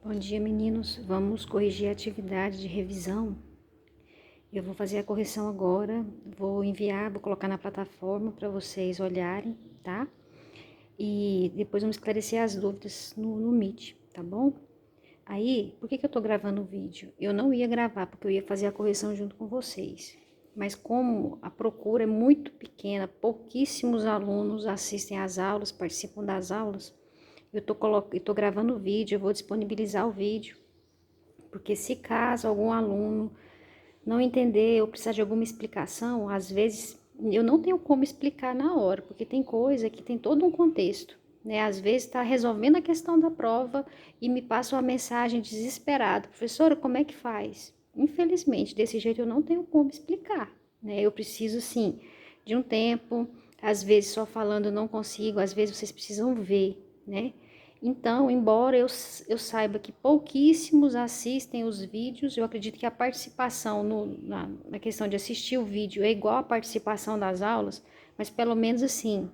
Bom dia, meninos. Vamos corrigir a atividade de revisão. Eu vou fazer a correção agora, vou enviar, vou colocar na plataforma para vocês olharem, tá? E depois vamos esclarecer as dúvidas no Meet, tá bom? Aí, por que eu tô gravando o vídeo? Eu não ia gravar, porque eu ia fazer a correção junto com vocês. Mas como a procura é muito pequena, pouquíssimos alunos assistem às aulas, participam das aulas, eu tô gravando o vídeo, eu vou disponibilizar o vídeo, porque se caso algum aluno não entender ou precisar de alguma explicação, às vezes eu não tenho como explicar na hora, porque tem coisa que tem todo um contexto, né? Às vezes está resolvendo a questão da prova e me passa uma mensagem desesperada: professora, como é que faz? Infelizmente, desse jeito eu não tenho como explicar, né? Eu preciso, sim, de um tempo, às vezes só falando eu não consigo, às vezes vocês precisam ver, né? Então, embora eu saiba que pouquíssimos assistem os vídeos, eu acredito que a participação na questão de assistir o vídeo é igual à participação das aulas, mas pelo menos assim,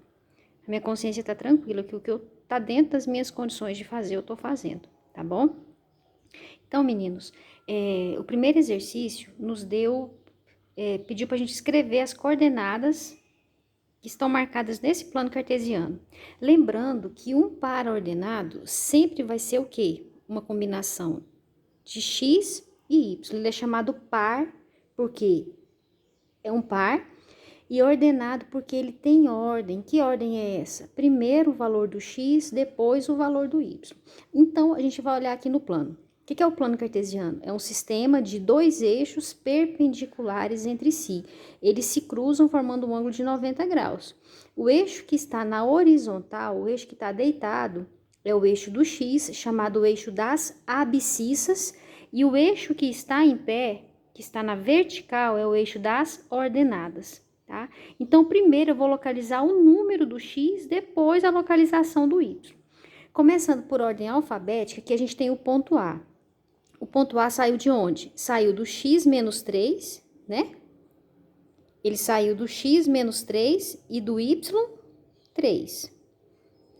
a minha consciência está tranquila, que o que eu tá dentro das minhas condições de fazer, eu estou fazendo, tá bom? Então, meninos, o primeiro exercício pediu para a gente escrever as coordenadas que estão marcadas nesse plano cartesiano. Lembrando que um par ordenado sempre vai ser o quê? Uma combinação de x e y. Ele é chamado par porque é um par e ordenado porque ele tem ordem. Que ordem é essa? Primeiro o valor do x, depois o valor do y. Então, a gente vai olhar aqui no plano. O que é o plano cartesiano? É um sistema de dois eixos perpendiculares entre si. Eles se cruzam formando um ângulo de 90 graus. O eixo que está na horizontal, o eixo que está deitado, é o eixo do x, chamado eixo das abscissas, e o eixo que está em pé, que está na vertical, é o eixo das ordenadas, tá? Então, primeiro eu vou localizar o número do x, depois a localização do y. Começando por ordem alfabética, aqui a gente tem o ponto A. O ponto A saiu de onde? Saiu do x menos 3, né? Ele saiu do x menos 3 e do y 3,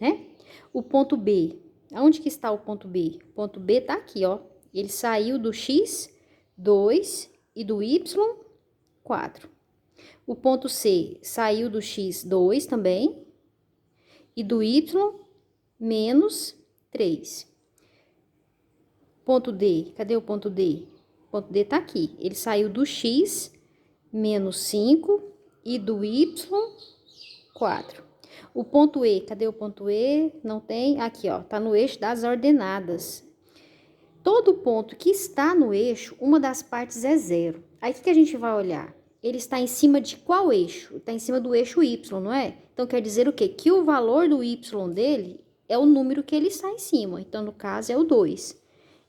né? O ponto B, aonde que está o ponto B? O ponto B tá aqui, ó. Ele saiu do x 2 e do y 4. O ponto C saiu do x 2 também e do y menos 3. Ponto D, cadê o ponto D? O ponto D tá aqui. Ele saiu do x menos 5 e do y 4. O ponto E, cadê o ponto E? Não tem. Aqui, ó, tá no eixo das ordenadas. Todo ponto que está no eixo, uma das partes é zero. Aí, o que a gente vai olhar? Ele está em cima de qual eixo? Está em cima do eixo y, não é? Então, quer dizer o quê? Que o valor do y dele é o número que ele está em cima. Então, no caso, é o 2.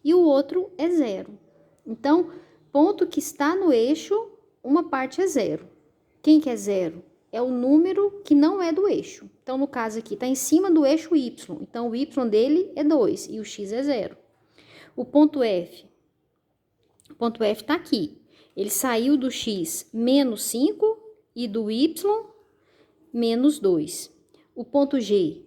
E o outro é zero. Então, ponto que está no eixo, uma parte é zero. Quem que é zero? É o número que não é do eixo. Então, no caso aqui, está em cima do eixo y. Então, o y dele é 2 e o x é zero. O ponto F está aqui. Ele saiu do x menos 5 e do y menos 2. O ponto G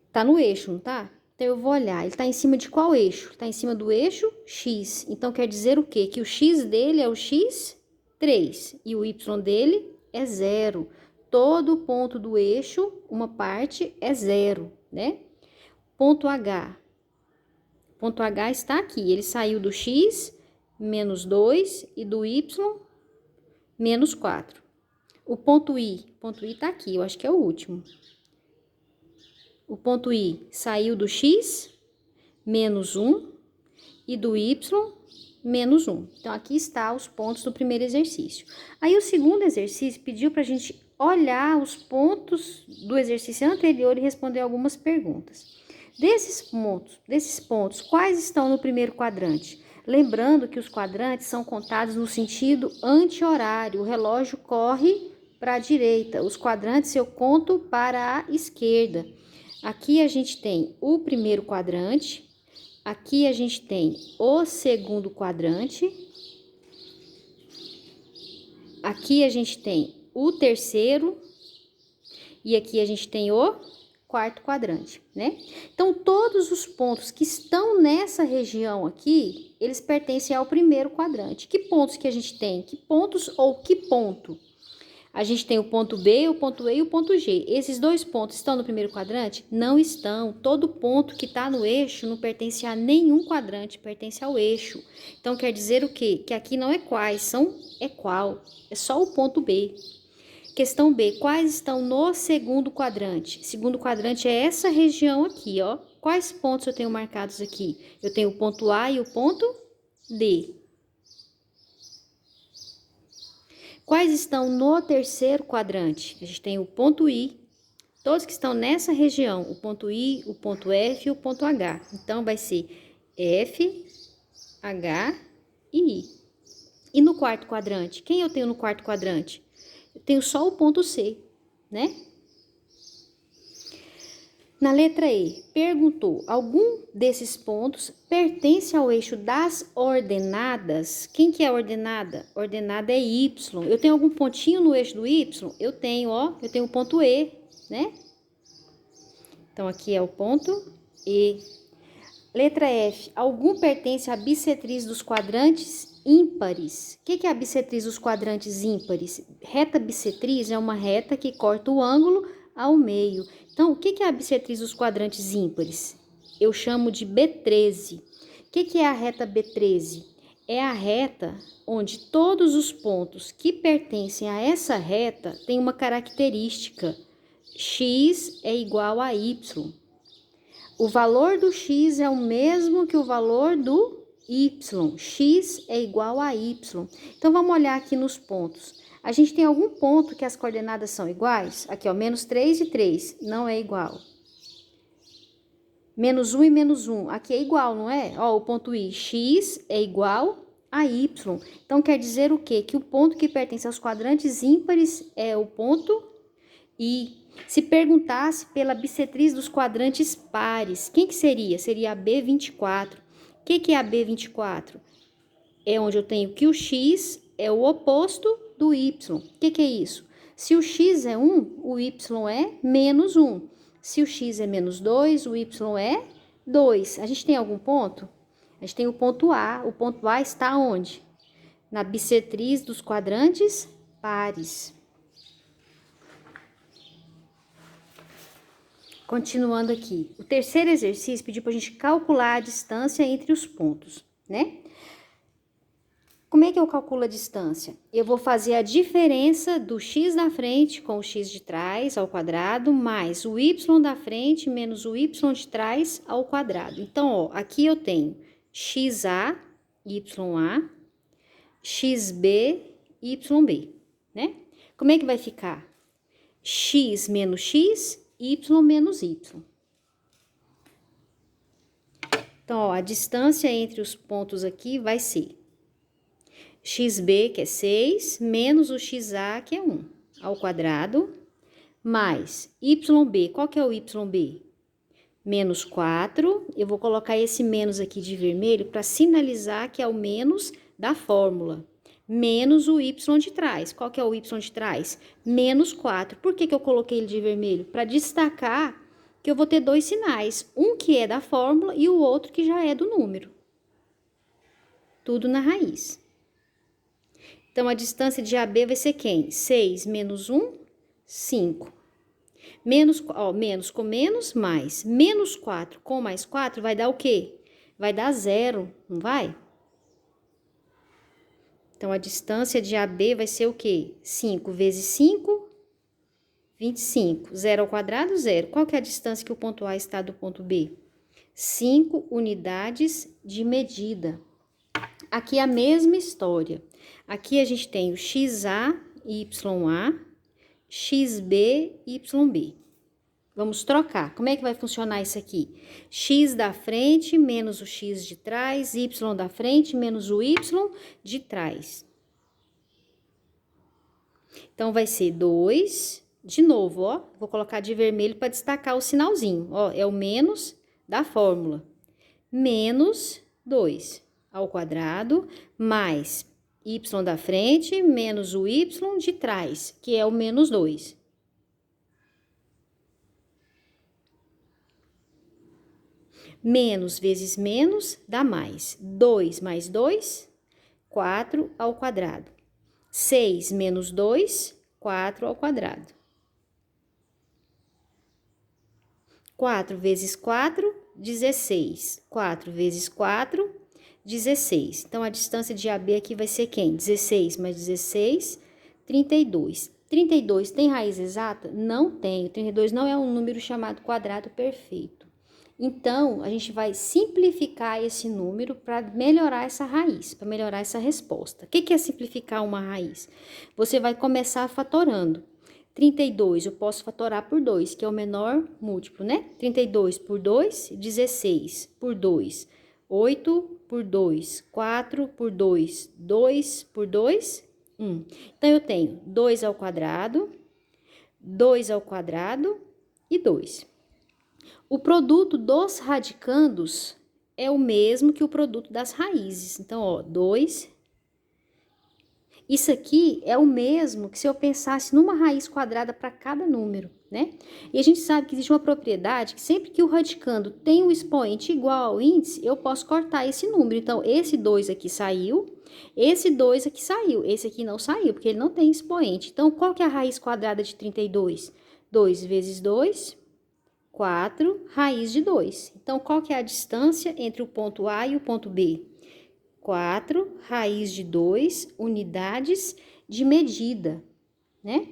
está no eixo, não tá? Então, eu vou olhar, ele está em cima de qual eixo? Está em cima do eixo x. Então, quer dizer o quê? Que o x dele é o x 3 e o y dele é 0. Todo ponto do eixo, uma parte é 0, né? Ponto H. Ponto H está aqui. Ele saiu do x menos 2 e do y menos 4. O ponto I está aqui, eu acho que é o último. O ponto I saiu do x menos 1 e do y menos 1. Então, aqui está os pontos do primeiro exercício. Aí, o segundo exercício pediu para a gente olhar os pontos do exercício anterior e responder algumas perguntas. Desses pontos, quais estão no primeiro quadrante? Lembrando que os quadrantes são contados no sentido anti-horário. O relógio corre para a direita. Os quadrantes eu conto para a esquerda. Aqui a gente tem o primeiro quadrante, aqui a gente tem o segundo quadrante, aqui a gente tem o terceiro e aqui a gente tem o quarto quadrante, né? Então, todos os pontos que estão nessa região aqui, eles pertencem ao primeiro quadrante. Que pontos que a gente tem? Que pontos ou que ponto? A gente tem o ponto B, o ponto E e o ponto G. Esses dois pontos estão no primeiro quadrante? Não estão. Todo ponto que está no eixo não pertence a nenhum quadrante, pertence ao eixo. Então, quer dizer o quê? Que aqui não é quais, é qual. É só o ponto B. Questão B, quais estão no segundo quadrante? Segundo quadrante é essa região aqui, ó. Quais pontos eu tenho marcados aqui? Eu tenho o ponto A e o ponto D. Quais estão no terceiro quadrante? A gente tem o ponto I, todos que estão nessa região, o ponto I, o ponto F e o ponto H. Então, vai ser F, H e I. E no quarto quadrante? Quem eu tenho no quarto quadrante? Eu tenho só o ponto C, né? Na letra E, perguntou, algum desses pontos pertence ao eixo das ordenadas? Quem que é a ordenada? Ordenada é Y. Eu tenho algum pontinho no eixo do Y? Eu tenho, ó, eu tenho o ponto E, né? Então, aqui é o ponto E. Letra F, algum pertence à bissetriz dos quadrantes ímpares? O que é a bissetriz dos quadrantes ímpares? Reta bissetriz é uma reta que corta o ângulo ao meio. Então, o que é a bissetriz dos quadrantes ímpares? Eu chamo de B13. O que é a reta B13? É a reta onde todos os pontos que pertencem a essa reta têm uma característica. X é igual a Y. O valor do x é o mesmo que o valor do y. X é igual a y. Então, vamos olhar aqui nos pontos. A gente tem algum ponto que as coordenadas são iguais? Aqui, ó, menos 3 e 3. Não é igual. Menos 1 e menos 1. Aqui é igual, não é? Ó, o ponto I. X é igual a y. Então, quer dizer o quê? Que o ponto que pertence aos quadrantes ímpares é o ponto I. Se perguntasse pela bissetriz dos quadrantes pares, quem que seria? Seria a B24. O que é a B24? É onde eu tenho que o x é o oposto do y. O que é isso? Se o x é 1, o y é menos 1. Se o x é menos 2, o y é 2. A gente tem algum ponto? A gente tem o ponto A. O ponto A está onde? Na bissetriz dos quadrantes pares. Continuando aqui, o terceiro exercício pediu para a gente calcular a distância entre os pontos, né? Como é que eu calculo a distância? Eu vou fazer a diferença do x da frente com o x de trás ao quadrado, mais o y da frente menos o y de trás ao quadrado. Então, ó, aqui eu tenho xa, ya, xb, yb, né? Como é que vai ficar? X menos x, y menos y. Então, ó, a distância entre os pontos aqui vai ser xb, que é 6, menos o xa, que é 1, ao quadrado, mais yb. Qual que é o yb? Menos 4. Eu vou colocar esse menos aqui de vermelho para sinalizar que é o menos da fórmula. Menos o y de trás. Qual que é o y de trás? Menos 4. Por que eu coloquei ele de vermelho? Para destacar que eu vou ter dois sinais. Um que é da fórmula e o outro que já é do número. Tudo na raiz. Então, a distância de AB vai ser quem? 6 menos 1, 5. Menos com menos, mais. Menos 4 com mais 4 vai dar o quê? Vai dar 0, não vai? Então, a distância de AB vai ser o quê? 5 vezes 5, 25. 0 ao quadrado, 0. Qual que é a distância que o ponto A está do ponto B? 5 unidades de medida. Aqui é a mesma história. Aqui a gente tem o xa, ya, xb, yb. Vamos trocar. Como é que vai funcionar isso aqui? X da frente menos o x de trás, y da frente menos o y de trás. Então, vai ser 2, de novo, ó. Vou colocar de vermelho para destacar o sinalzinho. Ó, é o menos da fórmula. Menos 2 ao quadrado, mais y da frente menos o y de trás, que é o menos 2. Menos vezes menos dá mais. 2 mais 2, 4 ao quadrado. 6 menos 2, 4 ao quadrado. 4 vezes 4, 16. 4 vezes 4, 16. Então, a distância de AB aqui vai ser quem? 16 mais 16, 32. 32 tem raiz exata? Não tem. 32 não é um número chamado quadrado perfeito. Então, a gente vai simplificar esse número para melhorar essa raiz, para melhorar essa resposta. O que é simplificar uma raiz? Você vai começar fatorando. 32 eu posso fatorar por 2, que é o menor múltiplo, né? 32 por 2, 16 por 2, 8 por 2, 4 por 2, 2 por 2, 1. Então, eu tenho 2 ao quadrado, 2 ao quadrado e 2. O produto dos radicandos é o mesmo que o produto das raízes. Então, ó, 2. Isso aqui é o mesmo que se eu pensasse numa raiz quadrada para cada número, né? E a gente sabe que existe uma propriedade que sempre que o radicando tem um expoente igual ao índice, eu posso cortar esse número. Então, esse 2 aqui saiu, esse 2 aqui saiu, esse aqui não saiu, porque ele não tem expoente. Então, qual que é a raiz quadrada de 32? 2 vezes 2... 4 raiz de 2. Então, qual que é a distância entre o ponto A e o ponto B? 4 raiz de 2 unidades de medida, né?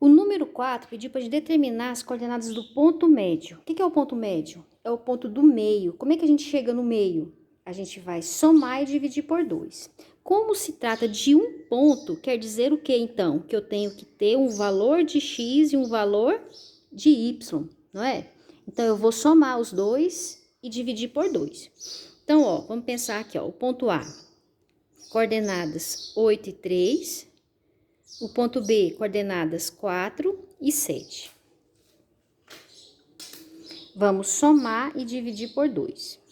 O número 4 pediu para determinar as coordenadas do ponto médio. O que é o ponto médio? É o ponto do meio. Como é que a gente chega no meio? A gente vai somar e dividir por 2. Como se trata de um ponto, quer dizer o que então? Que eu tenho que ter um valor de x e um valor de y, não é? Então, eu vou somar os dois e dividir por 2. Então, ó, vamos pensar aqui, ó, o ponto A, coordenadas 8 e 3, o ponto B, coordenadas 4 e 7. Vamos somar e dividir por 2.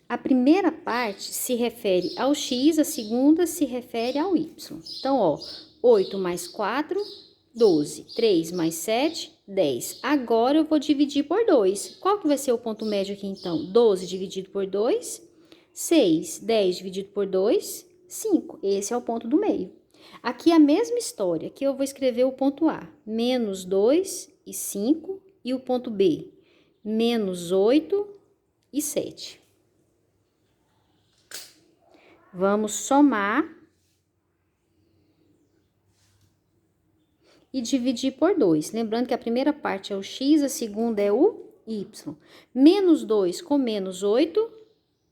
A primeira parte se refere ao x, a segunda se refere ao y. Então, ó, 8 mais 4, 12. 3 mais 7, 10. Agora, eu vou dividir por 2. Qual que vai ser o ponto médio aqui, então? 12 dividido por 2, 6. 10 dividido por 2, 5. Esse é o ponto do meio. Aqui é a mesma história, que eu vou escrever o ponto A, menos 2 e 5, e o ponto B, menos 8 e 7. Vamos somar e dividir por 2. Lembrando que a primeira parte é o x, a segunda é o y. Menos 2 com menos 8,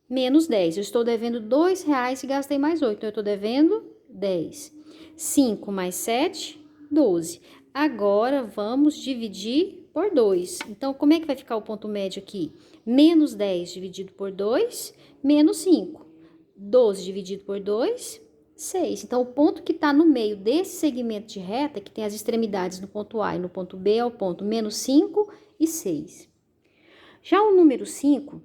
menos 10. Eu estou devendo R$2 e gastei mais 8, então eu estou devendo 10. 5 mais 7, 12. Agora, vamos dividir por 2. Então, como é que vai ficar o ponto médio aqui? Menos 10 dividido por 2, menos 5. 12 dividido por 2, 6. Então, o ponto que está no meio desse segmento de reta, que tem as extremidades no ponto A e no ponto B, é o ponto menos 5 e 6. Já o número 5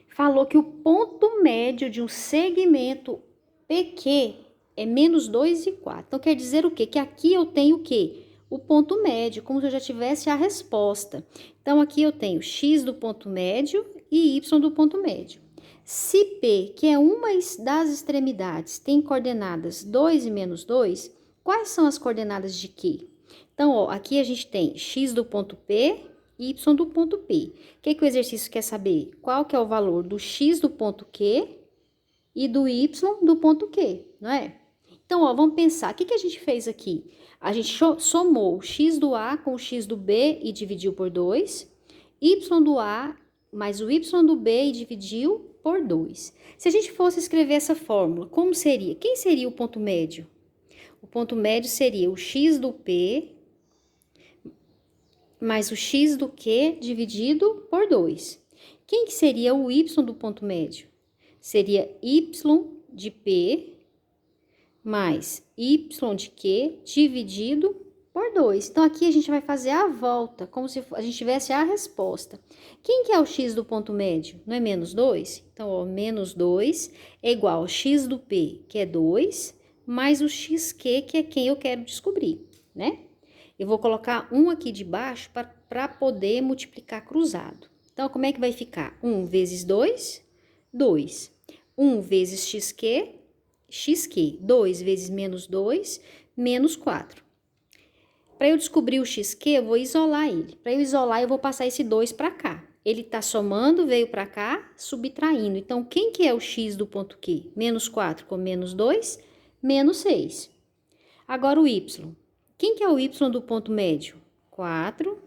falou que o ponto médio de um segmento PQ é menos 2 e 4. Então, quer dizer o quê? Que aqui eu tenho o quê? O ponto médio, como se eu já tivesse a resposta. Então, aqui eu tenho x do ponto médio e y do ponto médio. Se P, que é uma das extremidades, tem coordenadas 2 e menos 2, quais são as coordenadas de Q? Então, ó, aqui a gente tem x do ponto P e y do ponto P. O que o exercício quer saber? Qual que é o valor do x do ponto Q e do y do ponto Q, não é? Então, ó, vamos pensar, o que a gente fez aqui? A gente somou o x do A com o x do B e dividiu por 2, y do A mais o y do B e dividiu por 2. Se a gente fosse escrever essa fórmula, como seria? Quem seria o ponto médio? O ponto médio seria o x do P mais o x do Q dividido por 2. Quem que seria o y do ponto médio? Seria y de P mais y de Q dividido por 2. Então, aqui a gente vai fazer a volta, como se a gente tivesse a resposta. Quem que é o x do ponto médio? Não é menos 2? Então, ó, menos 2 é igual ao x do P, que é 2, mais o xq, que é quem eu quero descobrir, né? Eu vou colocar um aqui de baixo para poder multiplicar cruzado. Então, como é que vai ficar? 1 vezes 2, 2. 1 vezes xq, xq. 2 vezes menos 2, menos 4. Para eu descobrir o xq, eu vou isolar ele. Para eu isolar, eu vou passar esse 2 para cá. Ele está somando, veio para cá, subtraindo. Então, quem que é o x do ponto Q? Menos 4 com menos 2, menos 6. Agora o y. Quem que é o y do ponto médio? 4.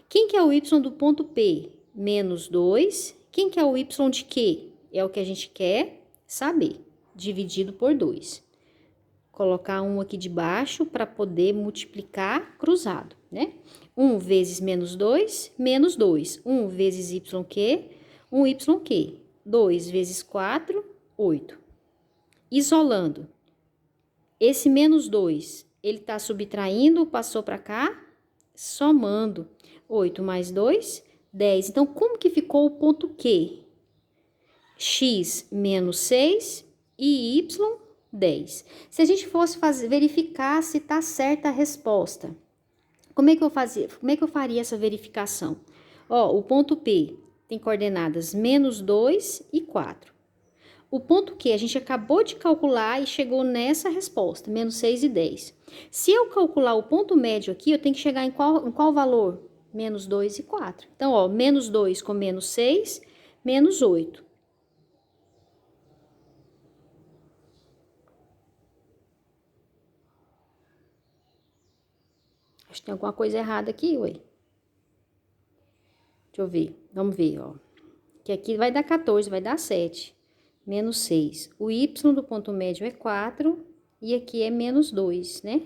Quem que é o y do ponto P? Menos 2. Quem que é o y de Q? É o que a gente quer saber. Dividido por 2. Colocar um aqui de baixo para poder multiplicar cruzado, né? 1 vezes menos 2, menos 2. 1 vezes YQ, 1YQ. 2 vezes 4, 8. Isolando. Esse menos 2, ele está subtraindo, passou para cá, somando. 8 mais 2, 10. Então, como que ficou o ponto Q? X menos 6 e Y 10. Se a gente fosse verificar se está certa a resposta, como é que eu faria essa verificação? Ó, o ponto P tem coordenadas menos 2 e 4. O ponto Q a gente acabou de calcular e chegou nessa resposta, menos 6 e 10. Se eu calcular o ponto médio aqui, eu tenho que chegar em qual valor? Menos 2 e 4. Então, ó, menos 2 com menos 6, menos 8. Acho que tem alguma coisa errada aqui, ué. Deixa eu ver. Vamos ver, ó. Que aqui vai dar 14, vai dar 7. Menos 6. O y do ponto médio é 4 e aqui é menos 2, né?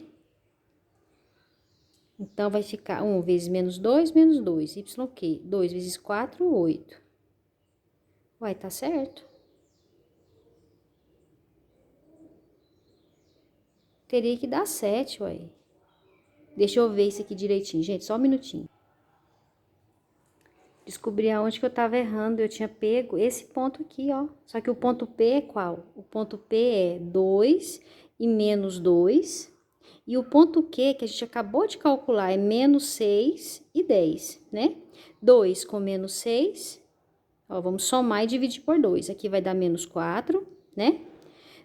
Então, vai ficar 1 vezes menos 2, menos 2. Y quê? 2 vezes 4, 8. Uai, tá certo. Teria que dar 7, uai. Deixa eu ver isso aqui direitinho, gente, só um minutinho. Descobri aonde que eu tava errando, eu tinha pego esse ponto aqui, ó. Só que o ponto P é qual? O ponto P é 2 e menos 2. E o ponto Q, que a gente acabou de calcular, é menos 6 e 10, né? 2 com menos 6, ó, vamos somar e dividir por 2. Aqui vai dar menos 4, né?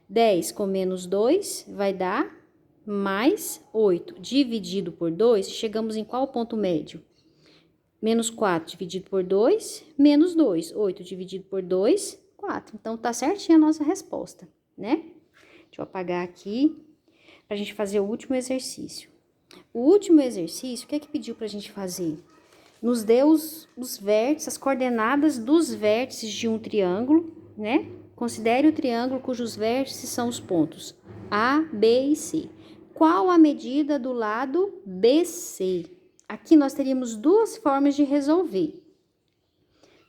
10 com menos 2 vai dar mais 8. Dividido por 2, chegamos em qual ponto médio? Menos 4 dividido por 2, menos 2. 8 dividido por 2, 4. Então, tá certinha a nossa resposta, né? Deixa eu apagar aqui, pra gente fazer o último exercício. O último exercício, o que é que pediu pra gente fazer? Nos deu os vértices, as coordenadas dos vértices de um triângulo, né? Considere o triângulo cujos vértices são os pontos A, B e C. Qual a medida do lado BC? Aqui nós teríamos duas formas de resolver.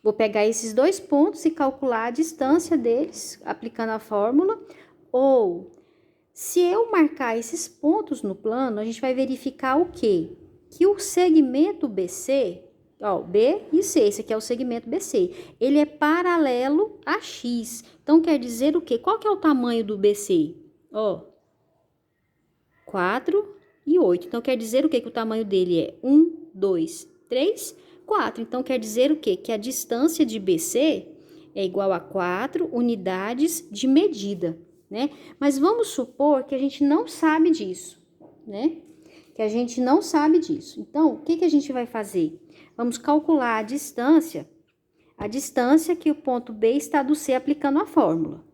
Vou pegar esses dois pontos e calcular a distância deles, aplicando a fórmula. Ou, se eu marcar esses pontos no plano, a gente vai verificar o quê? Que o segmento BC, ó, B e C, esse aqui é o segmento BC, ele é paralelo a X. Então, quer dizer o quê? Qual que é o tamanho do BC? Ó, 4 e 8. Então, quer dizer o quê? Que o tamanho dele é 1, 2, 3, 4. Então, quer dizer o quê? Que a distância de BC é igual a 4 unidades de medida, né? Mas vamos supor que a gente não sabe disso, né? Que a gente não sabe disso. Então, o que que a gente vai fazer? Vamos calcular a distância que o ponto B está do C aplicando a fórmula.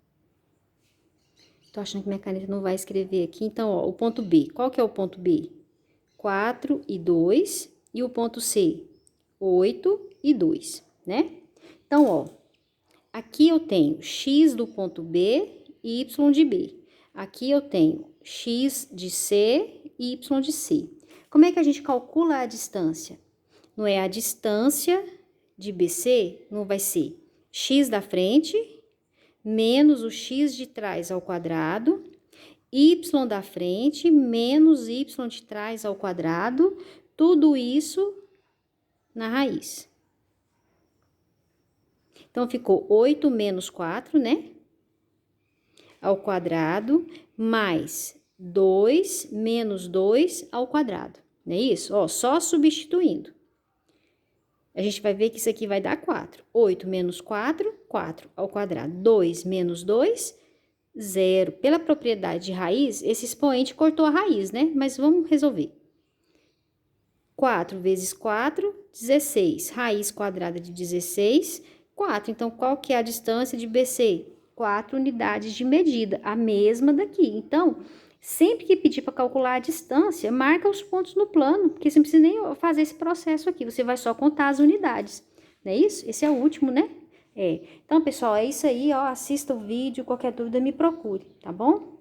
Tô achando que minha caneta não vai escrever aqui. Então, ó, o ponto B. Qual que é o ponto B? 4 e 2. E o ponto C? 8 e 2, né? Então, ó, aqui eu tenho X do ponto B e Y de B. Aqui eu tenho X de C e Y de C. Como é que a gente calcula a distância? Não é a distância de BC, não vai ser X da frente menos o x de trás ao quadrado, y da frente menos y de trás ao quadrado, tudo isso na raiz. Então, ficou 8 menos 4, né? Ao quadrado, mais 2 menos 2 ao quadrado. não é isso? Ó, só substituindo. A gente vai ver que isso aqui vai dar 4. 8 menos 4, 4 ao quadrado. 2 menos 2, 0. Pela propriedade de raiz, esse expoente cortou a raiz, né? Mas vamos resolver. 4 vezes 4, 16. Raiz quadrada de 16, 4. Então, qual que é a distância de BC? 4 unidades de medida, a mesma daqui. Então, sempre que pedir para calcular a distância, marca os pontos no plano, porque você não precisa nem fazer esse processo aqui, você vai só contar as unidades. Não é isso? Esse é o último, né? Então, pessoal, é isso aí, ó. Assista o vídeo, qualquer dúvida me procure, tá bom?